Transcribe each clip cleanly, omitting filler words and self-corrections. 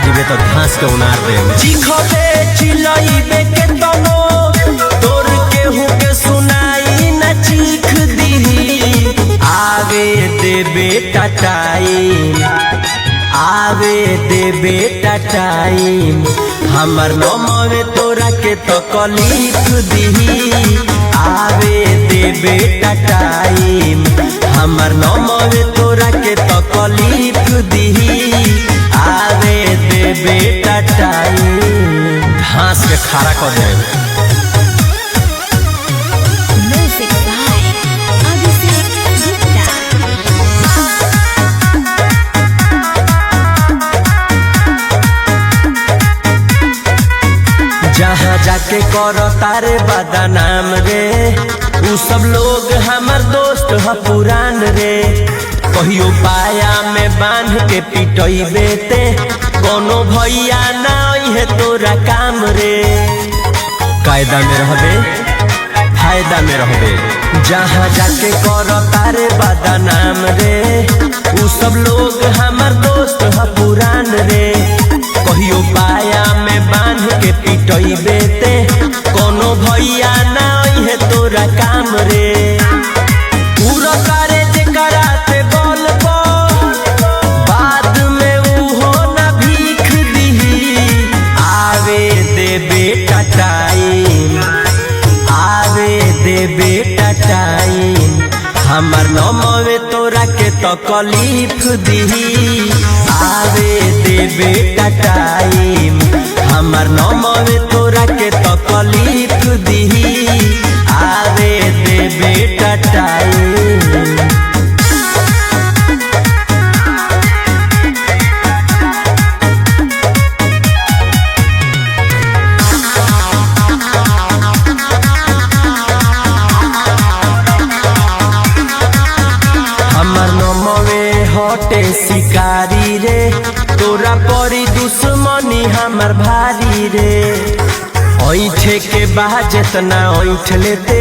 जीवे तो घास के उनार दे चिखबे चिलइबे के तनो तोर केहू के सुनाई न चीख दीही आवे दे बेटा टाइम आवे दे बेटा टाइम हमर नमवे तोरा के तकलीफ दीही आवे दे बेटा टाइम हमर नमवे तोरा के तकलीफ दीही आवे दे बेटा टाइम घास के खारा कर दे Music by Abhishek Gupta. जहाँ जाके करो तारे बदनाम रे उ सब लोग हमर दोस्त ह पुरान रे कहियो पाया में बांध के पिटइबे ते कोनो भैया ना है तोरा काम रे कायदा में रहबे फायदा में रहबे जहाँ जाके करो तारे बदनाम रे उ सब लोग हमर दोस्त ह पुरान रे कहियो पाया में बांध के पिटइबे ते कोनो भैया ना है तोरा काम रे पूरा करे जे कराते बोल बाद में उहो ना भीख दीही आवे दे बेटा टाइम आवे दे बेटा टाइम हमर नमवे तोरा के तकलीफ दीही आवे दे बेटा टाइम हमर नमवे तोरा के तकलीफ दीही आवे दे बेटा टाइम हमर नमवे हटे शिकारी रे तोरा परी दुश्मनी हमर भारी रे ऐठे के बा जितना ऐठ लेते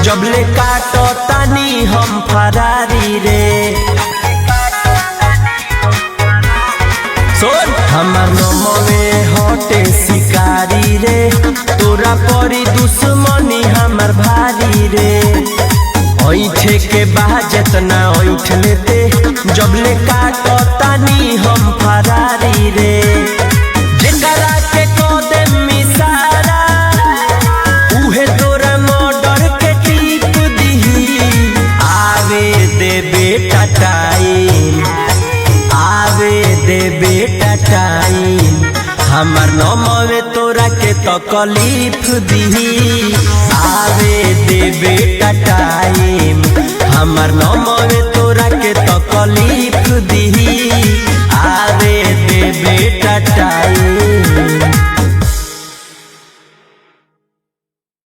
जबले काटो तानी हम फरारी रे सुन हमर नमवे हटे शिकारी रे तोरा परी दुश्मनी हमर भारी रे ऐठे के बा जितना ऐठ लेते जबले काटो तानी हम फरारी रे जेकरा के कोदे मिसारा उहे तोरा मर्डर के टीप दीही आवे दे बेटा टाइम आवे दे बेटा टाइम हमर नमवे तोरा के तकलीफ दीही